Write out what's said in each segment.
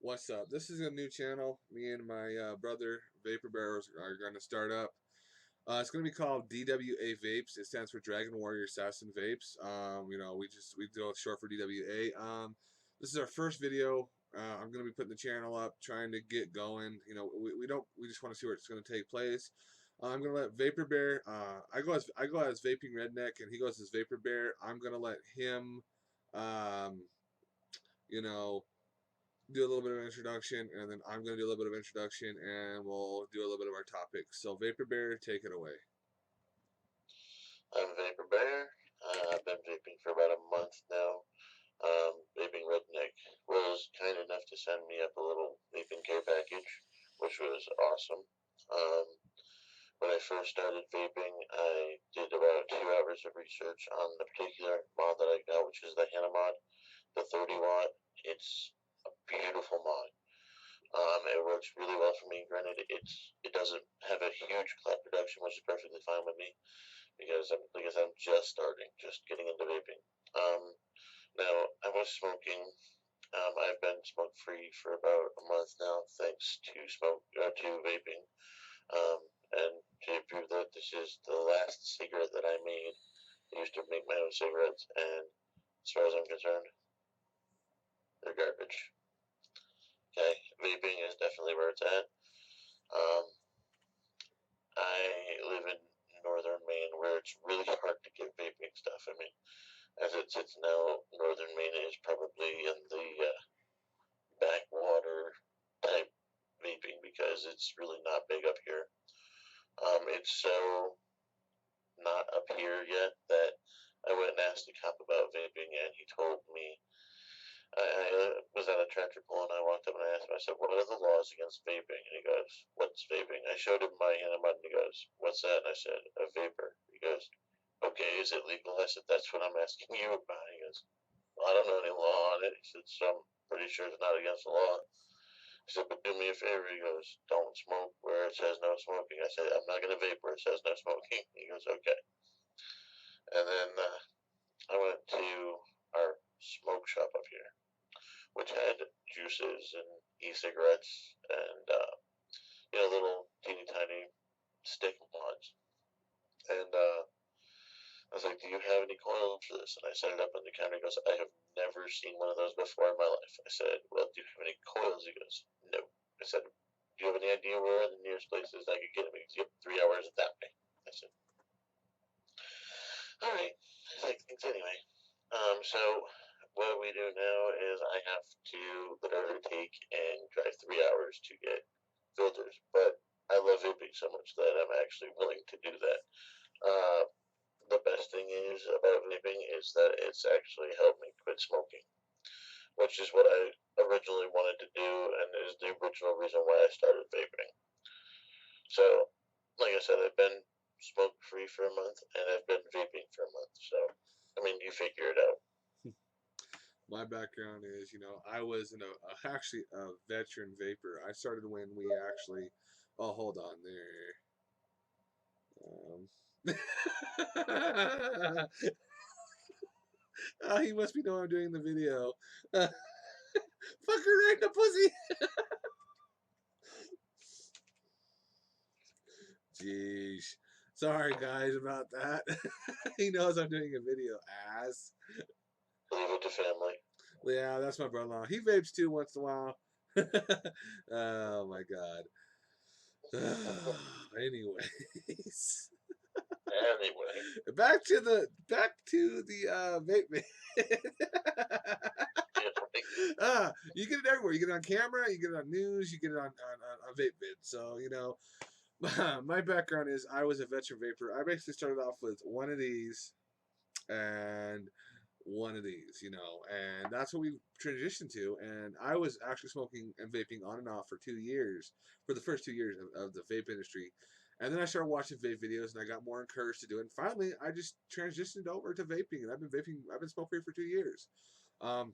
What's up? This is a new channel. Me and my brother Vapor Bears are going to start up. It's going to be called D.W.A. Vapes. It stands for Dragon Warrior Assassin Vapes. We do it short for D.W.A. This is our first video. I'm going to be putting the channel up, trying to get going. We just want to see where it's going to take place. I'm gonna let Vapor Bear. I go as Vaping Redneck, and he goes as Vapor Bear. I'm gonna let him, um, you know, do a little bit of introduction, and then I'm going to do a little bit of introduction, and we'll do a little bit of our topics. So, Vapor Bear, take it away. I'm Vapor Bear. I've been vaping for about a month now. Vaping Redneck was kind enough to send me up a little vaping care package, which was awesome. Um, when I first started vaping, I did about 2 hours of research on the particular mod that I got, which is the Hannah mod, the 30 watt. It's a beautiful mod. It works really well for me. Granted, it doesn't have a huge clap production, which is perfectly fine with me because I'm just starting, just getting into vaping. Now I was smoking. I've been smoke free for about a month now, thanks to vaping. And to prove that this is the last cigarette that I made, I used to make my own cigarettes, and as far as I'm concerned, they're garbage. Okay, vaping is definitely where it's at. Um, I live in northern Maine, where it's really hard to get vaping stuff. I mean, as it sits now, northern Maine is probably in the backwater type vaping because it's really not big up here. It's so not up here yet that I went and asked a cop about vaping, and he told me I was at a tractor pull, and I walked up and I asked him. I said, "What are the laws against vaping?" And he goes, "What's vaping?" I showed him my hand and he goes, "What's that?" And I said, "A vapor." He goes, "Okay, is it legal?" I said, "That's what I'm asking you about." He goes, "Well, I don't know any law on it." He said, "So I'm pretty sure it's not against the law." He said, "But do me a favor." He goes, "Don't smoke where it says no smoking." I said, "I'm not going to vape where it says no smoking." He goes, "Okay." And then I went to our smoke shop up here, which had juices and e-cigarettes and little teeny tiny stick mods. And I was like, "Do you have any coils for this?" And I set it up on the counter. He goes, "I have never seen one of those before in my life." I said, "Well, do you have any coils?" He goes, "No." I said, "Do you have any idea where the nearest places I could get them? Because you have 3 hours that way." I said, "All right." I like things anyway. So what we do now is I have to literally take and drive 3 hours to get filters. But I love vaping so much that I'm actually willing to do that. Uh, the best thing is about vaping is that it's actually helped me quit smoking, which is what I originally wanted to do and is the original reason why I started vaping. So, like I said, I've been smoke free for a month and I've been vaping for a month. So, I mean, you figure it out. My background is, I was actually a veteran vapor. I started when we actually. Oh, hold on there. Um, he must be knowing I'm doing the video. Fucker right in the pussy. Jeez. Sorry, guys, about that. He knows I'm doing a video, ass. Leave it to family. Yeah, that's my brother-in-law. He vapes too once in a while. Oh my god. Anyways, Anyway, back to the vape man. yeah, right. You get it everywhere. You get it on camera, you get it on news, you get it on vape vid. So my background is I was a veteran vapor. I basically started off with one of these and one of these, and that's what we transitioned to. And I was actually smoking and vaping on and off for 2 years, for the first 2 years of the vape industry. And then I started watching vape videos, and I got more encouraged to do it. And finally, I just transitioned over to vaping, and I've been smoke free for 2 years. Um,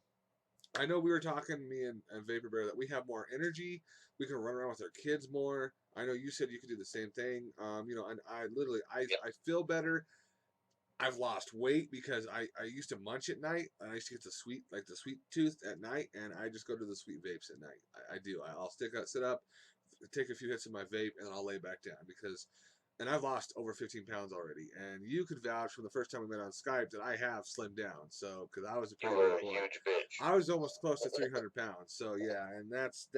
I know we were talking, me and Vapor Bear, that we have more energy. We can run around with our kids more. I know you said you could do the same thing. And I literally, Yeah. I feel better. I've lost weight because I used to munch at night, and I used to get the sweet tooth at night, and I just go to the sweet vapes at night. I do. I'll sit up, take a few hits of my vape, and I'll lay back down because, and I've lost over 15 pounds already. And you could vouch from the first time we met on Skype that I have slimmed down. So, because I was a You pretty were big a boy, huge bitch. I was almost close to 300 pounds. So yeah, and that's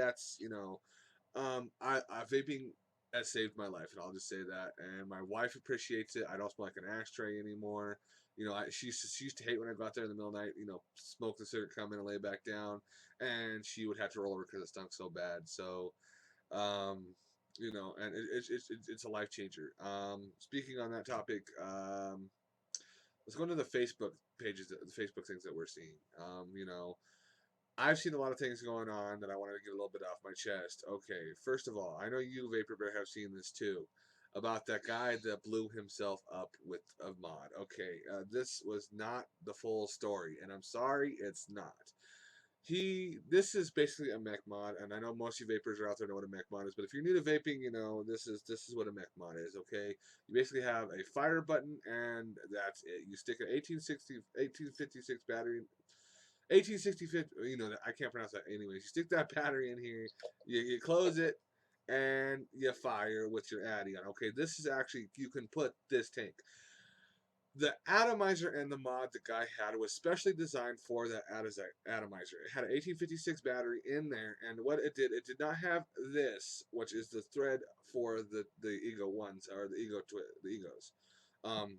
I vaping has saved my life, and I'll just say that. And my wife appreciates it. I don't smell like an ashtray anymore. She used to hate when I go out there in the middle of the night, smoke the cigarette, come in and lay back down, and she would have to roll over because it stunk so bad. So, um, and it's a life changer. Speaking on that topic, let's go into the Facebook pages, the Facebook things that we're seeing. I've seen a lot of things going on that I wanted to get a little bit off my chest. Okay, first of all, I know you, Vapor Bear, have seen this too, about that guy that blew himself up with a mod. Okay, this was not the full story, and I'm sorry, it's not. This is basically a mech mod, and I know most of you vapors are out there know what a mech mod is. But if you're new to vaping, this is what a mech mod is. Okay, you basically have a fire button, and that's it. You stick an 1856 battery 1865, I can't pronounce that anyways. You stick that battery in here, you close it, and you fire with your addy on. Okay, this is actually, you can put this tank. The atomizer and the mod the guy had was specially designed for that atomizer. It had an 1856 battery in there, and what it did not have this, which is the thread for the Ego ones, or the Egos. Um,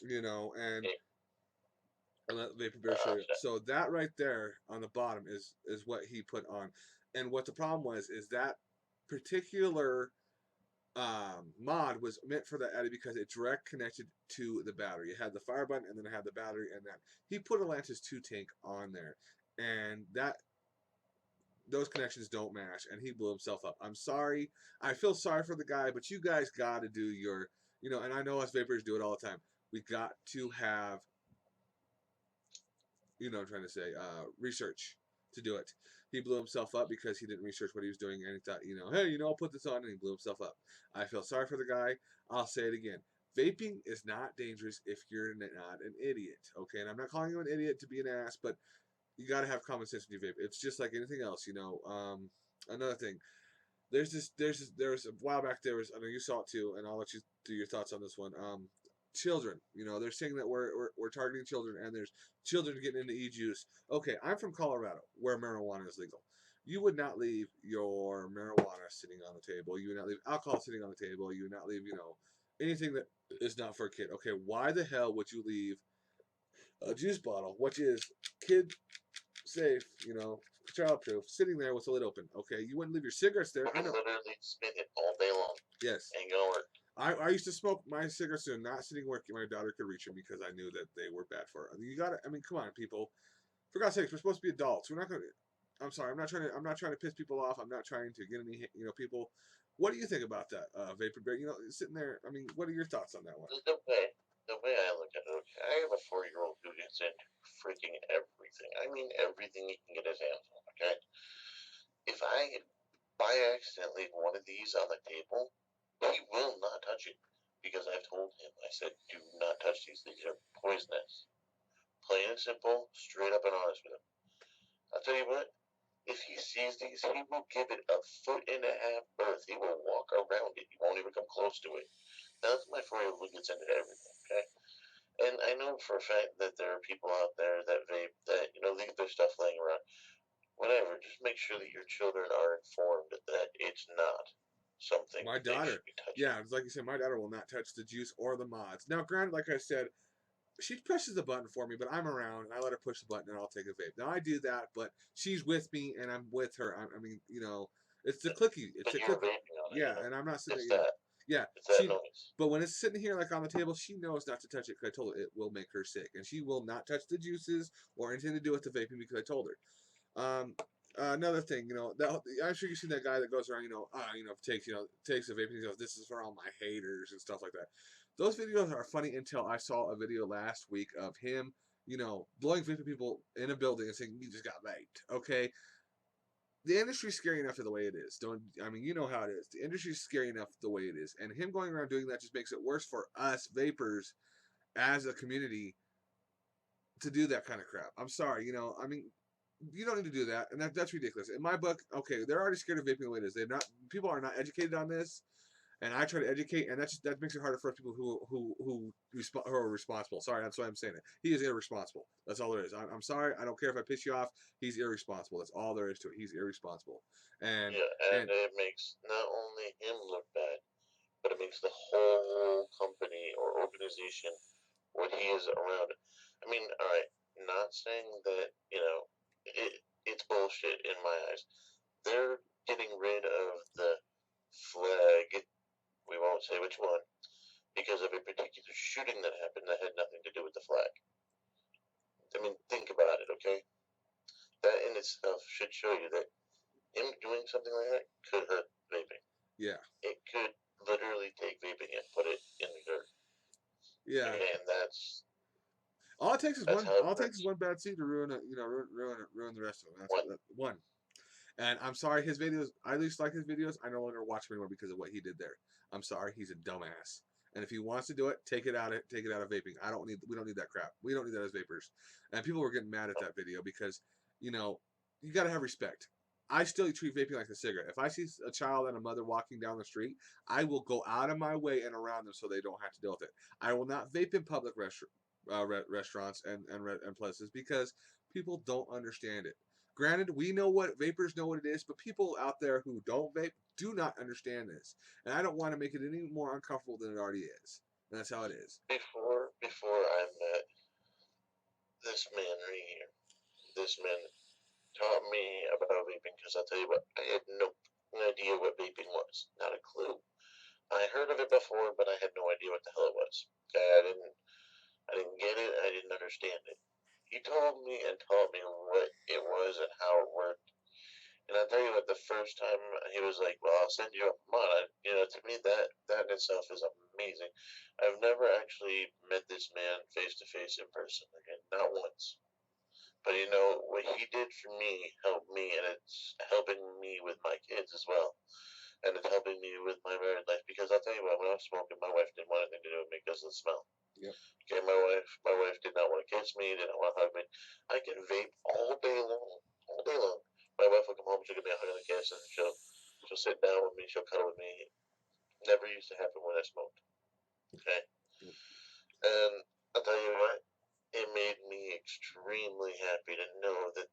and Okay. I'll let Vapor Bear show you. Gotcha. So that right there on the bottom is what he put on, and what the problem was is that particular mod was meant for that Addy because it direct connected to the battery. It had the fire button, and then it had the battery, and that he put a Lantis 2 tank on there, and that those connections don't match, and he blew himself up. I'm sorry. I feel sorry for the guy, but you guys got to do your, and I know us vapors do it all the time. We got to have, I'm trying to say, research to do it. He blew himself up because he didn't research what he was doing, and he thought, hey, I'll put this on, and he blew himself up. I feel sorry for the guy. I'll say it again. Vaping is not dangerous if you're not an idiot, okay? And I'm not calling you an idiot to be an ass, but you got to have common sense when you vape. It's just like anything else. Another thing, there's a while back, there was, I know you saw it too, and I'll let you do your thoughts on this one. Children, they're saying that we're targeting children, and there's children getting into e-juice. Okay, I'm from Colorado, where marijuana is legal. You would not leave your marijuana sitting on the table. You would not leave alcohol sitting on the table. You would not leave, anything that is not for a kid. Okay, why the hell would you leave a juice bottle, which is kid safe, child-proof, sitting there with the lid open? Okay, you wouldn't leave your cigarettes there. You I can know. literally spin it all day long. Yes. Ain't gonna work. I used to smoke my cigarettes and not sitting where my daughter could reach them because I knew that they were bad for her. You got to. I mean, come on, people. For God's sakes, we're supposed to be adults. We're not going to. I'm sorry. I'm not trying to piss people off. I'm not trying to get any. People. What do you think about that, Vapor Bear? Sitting there. I mean, what are your thoughts on that one? The way I look at it, okay, I have a 4-year-old who gets into freaking everything. I mean, everything he can get his hands on. Okay, if I by accident leave one of these on the table, he will not touch it because I've told him. I said, do not touch these. These are poisonous. Plain and simple, straight up and honest with him. I'll tell you what. If he sees these, he will give it a 1.5 foot berth. He will walk around it. He won't even come close to it. That's my 4-year-old who gets into everything. Okay. And I know for a fact that there are people out there that vape that, leave their stuff laying around. Whatever. Just make sure that your children are informed that it's not something My they daughter, should be touching. yeah, it's like you said, my daughter will not touch the juice or the mods. Now, granted, like I said, she presses the button for me, but I'm around and I let her push the button and I'll take a vape. Now I do that, but she's with me and I'm with her. I mean, it's the clicky. It's But the you're clicky. vaping on it, Yeah, and I'm not sitting It's there. that. Yeah, It's that she. noise. But when it's sitting here like on the table, she knows not to touch it because I told her it will make her sick, and she will not touch the juices or anything to do with the vaping because I told her. Another thing, I'm sure you've seen that guy that goes around, takes a vaping and goes, "This is for all my haters" and stuff like that. Those videos are funny until I saw a video last week of him, blowing vaping people in a building and saying, "You just got vaped." Okay, the industry's scary enough the way it is. You know how it is. The industry's scary enough the way it is, and him going around doing that just makes it worse for us vapors as a community to do that kind of crap. I'm sorry, you know. I mean, you don't need to do that, and that's ridiculous. In my book, okay, they're already scared of vaping the way it is. They're not. People are not educated on this, and I try to educate, and that makes it harder for people who are responsible. Sorry, that's why I'm saying it. He is irresponsible. That's all there is. I'm sorry. I don't care if I piss you off. He's irresponsible. That's all there is to it. He's irresponsible, and Yeah, and and it makes not only him look bad, but it makes the whole company or organization what he is around. I mean, all right, not saying that it's bullshit in my eyes. They're getting rid of the flag. We won't say which one because of a particular shooting that happened that had nothing to do with the flag. I mean, think about it, okay? That in itself should show you that him doing something like that could hurt vaping. yeah, It could literally take vaping and put it in the dirt, yeah. and All it takes is that's one. how it All it takes is works. one bad seed to ruin it. You know, ruin the rest of them. That's One, one. And I'm sorry, his videos. I at least like his videos. I no longer watch him anymore because of what he did there. I'm sorry, he's a dumbass. And if he wants to do it, take it out. Take it out of vaping. I don't need. We don't need that crap. We don't need that as vapors. And people were getting mad at that video because you know you got to have respect. I still treat vaping like a cigarette. If I see a child and a mother walking down the street, I will go out of my way and around them so they don't have to deal with it. I will not vape in public restaurants and places because people don't understand it. Granted, we know what vapors know what it is, but people out there who don't vape do not understand this, and I don't want to make it any more uncomfortable than it already is. And that's how it is. before I met this man right here, this man taught me about vaping because I'll tell you what, I had no idea what vaping was, not a clue. I heard of it before, but I had no idea what the hell it was. Okay, I didn't get it. I didn't understand it. He told me and taught me what it was and how it worked. And I'll tell you what, the first time he was like, "Well, I'll send you a mod." To me that in itself is amazing. I've never actually met this man face to face in person again, not once. But what he did for me helped me, and it's helping me with my kids as well, and it's helping me with my married life. Because I'll tell you what, when I was smoking, my wife didn't want anything to do with me because of the smell. Yep. Okay, my wife did not want to kiss me, didn't want to hug me. I can vape all day long, all day long. My wife will come home, she'll give me a hug and a kiss, and she'll sit down with me, she'll cuddle with me. Never used to happen when I smoked. Okay, Yep. and I'll tell you what, it made me extremely happy to know that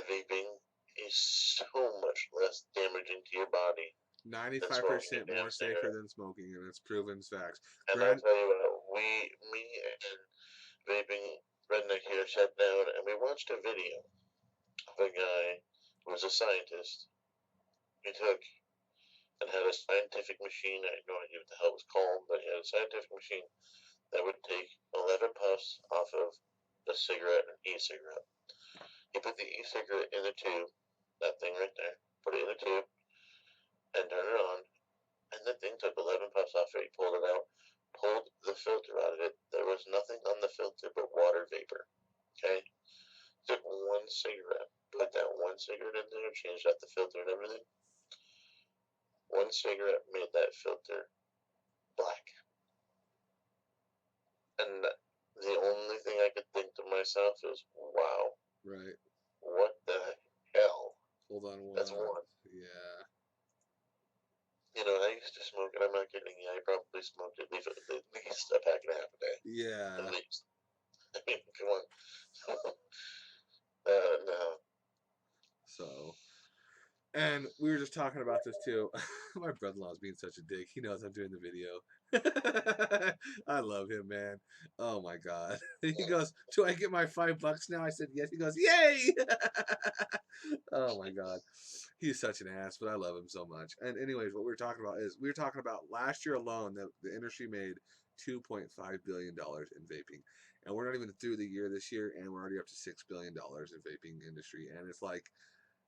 vaping is so much less damaging to your body than smoking a 95% damn more safer cigarette. than smoking, and it's proven facts. And I'll Grand, tell you what, me and vaping redneck here sat down and we watched a video of a guy who was a scientist. He took and had a scientific machine. I had no idea what the hell it was called, but he had a scientific machine that would take 11 puffs off of a cigarette, an e-cigarette. He put the e-cigarette in the tube, that thing right there, put it in the tube, and turned it on, and the thing took 11 puffs off it. He pulled it out, pulled the filter out of it. There was nothing on the filter but water vapor. Okay? Took one cigarette, put that one cigarette in there, changed out the filter and everything. One cigarette made that filter black. And the only thing I could think to myself is, wow, right. what the hell? Hold on That's one. one. Yeah. I used to smoke, and I'm not kidding you, I probably smoked at least a pack and a half a day. At Yeah. least. I mean, come on. No. So, and we were just talking about this too. My brother-in-law is being such a dick. He knows I'm doing the video. I love him, man. Oh my god. He goes, "Do I get my $5 now?" I said, "Yes." He goes, "Yay!" Oh my god. He's such an ass, but I love him so much. And anyways, what we were talking about is we were talking about last year alone that the industry made $2.5 billion in vaping, and we're not even through the year this year, and we're already up to $6 billion in vaping industry, and it's like,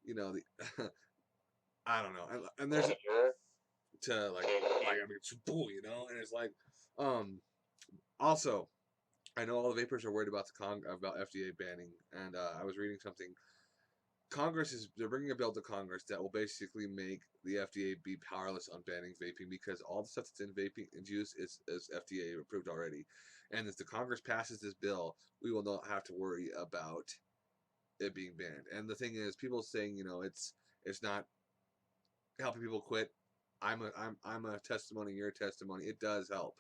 the I don't know, and there's Here, to like okay, I mean, it's bull, and it's like, um, also I know all the vapors are worried about about FDA banning, and I was reading something. they're bringing a bill to Congress that will basically make the FDA be powerless on banning vaping, because all the stuff that's in vaping and juice is FDA approved already. And if the Congress passes this bill, we will not have to worry about it being banned. And the thing is, people saying, it's not helping people quit. I'm a testimony, you're a testimony. It does help.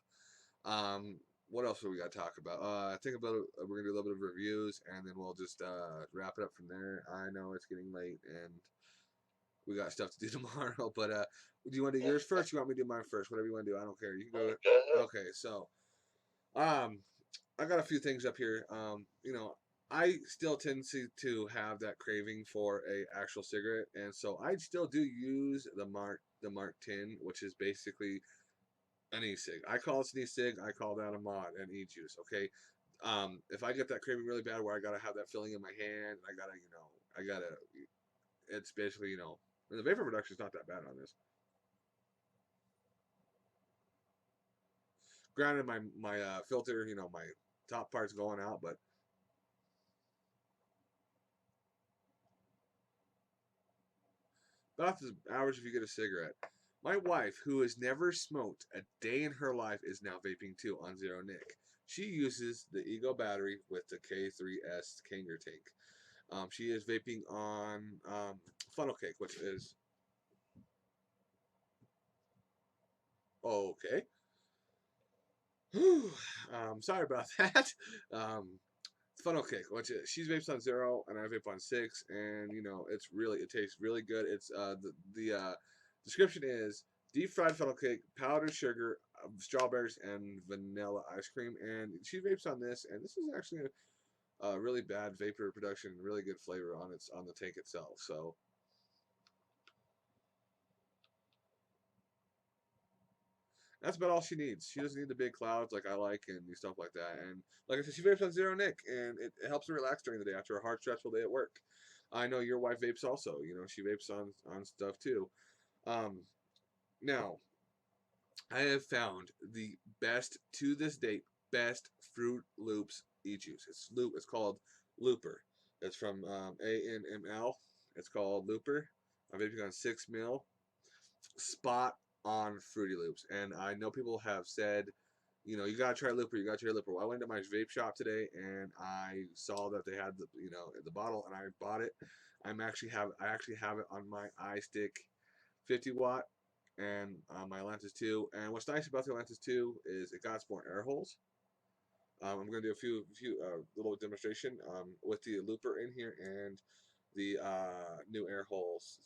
What else do we got to talk about? I think about it, we're gonna do a little bit of reviews, and then we'll just wrap it up from there. I know it's getting late, and we got stuff to do tomorrow. But do you want to do yours first? You want me to do mine first? Whatever you want to do, I don't care. You can go. Go Okay, so um, I got a few things up here. I still tend to have that craving for a actual cigarette, and so I still do use the Mark 10, which is basically an e-cig. I call it an e-cig. I call that a mod, an e-juice. Okay. If I get that craving really bad, where I gotta have that feeling in my hand, I gotta. It's basically, the vapor production is not that bad on this. Granted, my filter, my top part's going out, but about the average if you get a cigarette. My wife, who has never smoked a day in her life, is now vaping too on Zero Nick. She uses the Ego battery with the K3S Kanger tank. She is vaping on funnel cake, which is okay. Sorry about that. Um, funnel cake, which she's vapes on 0 and I vape on 6, and it tastes really good. It's the description is deep fried funnel cake, powdered sugar, strawberries, and vanilla ice cream. And she vapes on this, and this is actually a really bad vapor production, really good flavor on the tank itself. So that's about all she needs. She doesn't need the big clouds like I like and stuff like that. And like I said, she vapes on Zero Nick, and it helps her relax during the day after a hard, stressful day at work. I know your wife vapes also. She vapes on stuff too. Um, Now, I have found the best to this date, best Fruit Loops e-juice. It's called Looper. It's from ANML. It's called Looper. I'm vaping on 6 mil. Spot on Fruity Loops. And I know people have said, you gotta try Looper. You gotta try Looper. Well, I went to my vape shop today and I saw that they had the bottle, and I bought it. I actually have it on my iStick 50 watt and my Atlantis 2. And what's nice about the Atlantis 2 is it got more air holes. I'm gonna do a few little demonstration with the Looper in here and the new air holes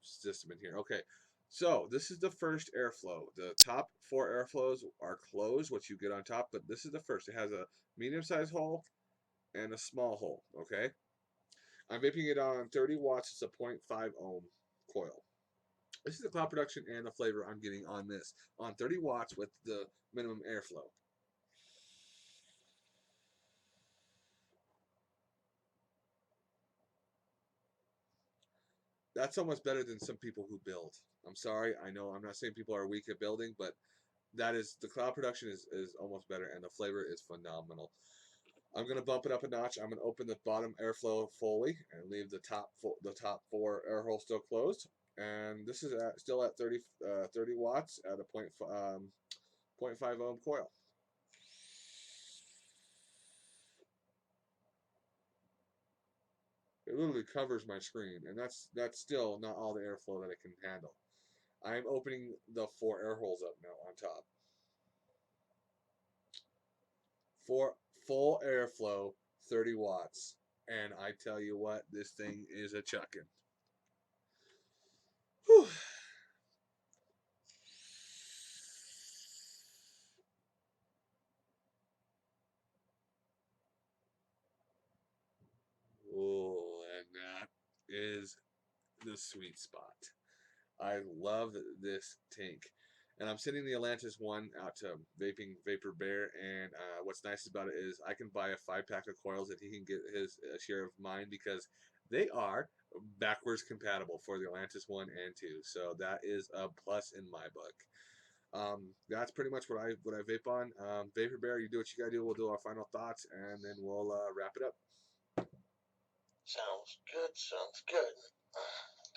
system in here. Okay, so this is the first airflow. The top 4 airflows are closed, what you get on top, but this is the first. It has a medium-sized hole and a small hole. Okay, I'm vaping it on 30 watts. It's a zero point 0.5 ohm coil. This is the cloud production and the flavor I'm getting on this on 30 watts with the minimum airflow. That's almost better than some people who build. I'm sorry, I know I'm not saying people are weak at building, but that is the cloud production is almost better, and the flavor is phenomenal. I'm gonna bump it up a notch. I'm gonna open the bottom airflow fully and leave the top 4 air holes still closed. And this is still at 30 watts at a zero point 0.5 ohm coil. It literally covers my screen, and that's still not all the airflow that it can handle. I'm opening the 4 air holes up now on top. For full airflow, 30 watts. And I tell you what, this thing is a chucking. Whew. Oh, and that is the sweet spot. I love this tank. And I'm sending the Atlantis 1 out to Vapor Bear. And what's nice about it is I can buy a 5-pack of coils that he can get his share of mine, because they are backwards compatible for the Atlantis 1 and 2. So that is a plus in my book. That's pretty much what I vape on. Vapor Bear, you do what you gotta do. We'll do our final thoughts, and then we'll wrap it up. Sounds good. Sounds good.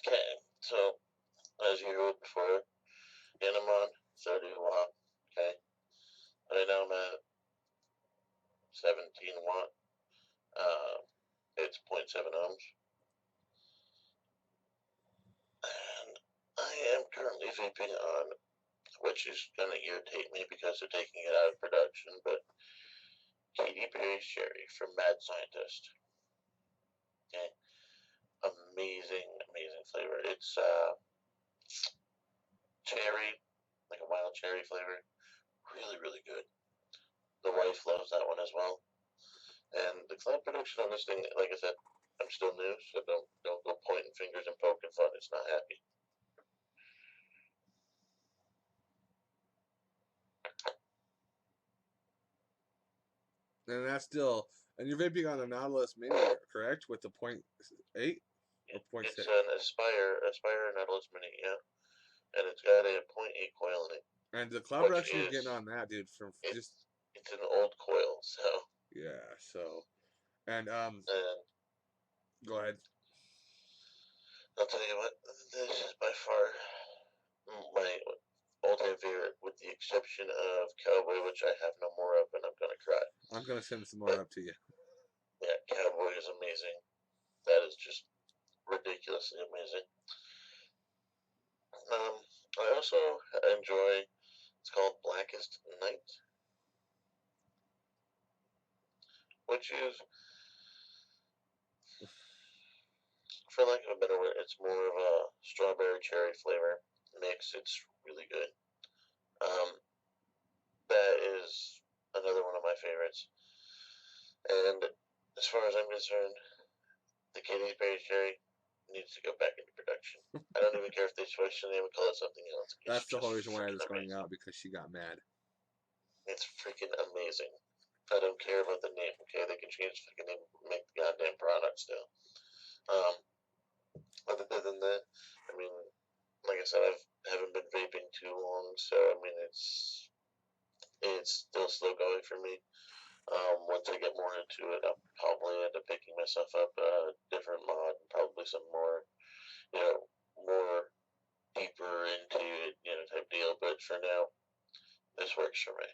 Okay, so as you heard before, Inamon 30 watt. Okay, right now I'm at 17 watt. It's 0.7 ohms, and I am currently vaping on, which is gonna irritate me because they're taking it out of production, but Katy Perry's Cherry from Mad Scientist. Okay, amazing, amazing flavor. It's cherry, like a wild cherry flavor. Really, really good. The wife loves that one as well. And the cloud production on this thing, like I said, I'm still new, so don't go pointing fingers and poking fun. It's not happy. And that's still, and you're vaping on the Nautilus Mini, correct? With the 0.8 or 0.6? It's an Aspire Nautilus Mini, yeah, and it's got a 0.8 coil in it. And the cloud Which production you're is getting on that, dude, from just it's an old coil, so yeah. So and and go ahead. I'll tell you what, this is by far my all-time favorite, with the exception of Cowboy, which I have no more of, and I'm gonna cry. I'm gonna send some more But up to you. yeah, Cowboy is amazing. That is just ridiculously amazing. I also enjoy. It's called Blackest Night, which is, for lack of a better word, it's more of a strawberry cherry flavor mix. It's really good. That is another one of my favorites. And as far as I'm concerned, the Katy Perry Cherry needs to go back into production. I don't even care if they switch the name and call it something else. That's the whole just reason why freaking it's going amazing. out, because she got mad. It's freaking amazing. I don't care about the name, okay? They can change the freaking name, make the goddamn product still. Other than that, I mean, like I said, I haven't been vaping too long, so I mean, it's still slow going for me. Once I get more into it, I'll probably end up picking myself up a different mod, probably some more, more deeper into it, type deal. But for now, this works for me.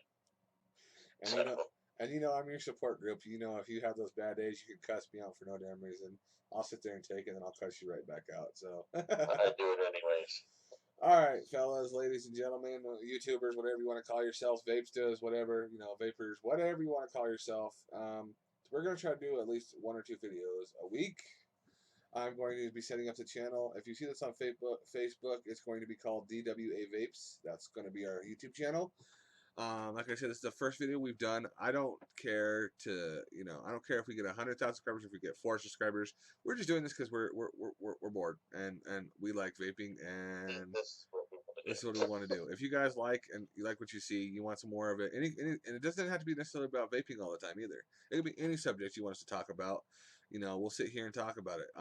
And So I'm your support group. If you have those bad days, you can cuss me out for no damn reason. I'll sit there and take it, and I'll cuss you right back out. So. I do it anyways. All right, fellas, ladies and gentlemen, YouTubers, whatever you want to call yourselves, Vapestas, whatever, vapors, whatever you want to call yourself. We're going to try to do at least 1 or 2 videos a week. I'm going to be setting up the channel. If you see this on Facebook, it's going to be called D.W.A. Vapes. That's going to be our YouTube channel. Like I said, this is the first video we've done. I don't care I don't care if we get 100,000 subscribers, if we get 4 subscribers. We're just doing this because we're bored and we like vaping, and this is what we want to do. If you guys like and you like what you see, you want some more of it, and it doesn't have to be necessarily about vaping all the time either. It could be any subject you want us to talk about. We'll sit here and talk about it.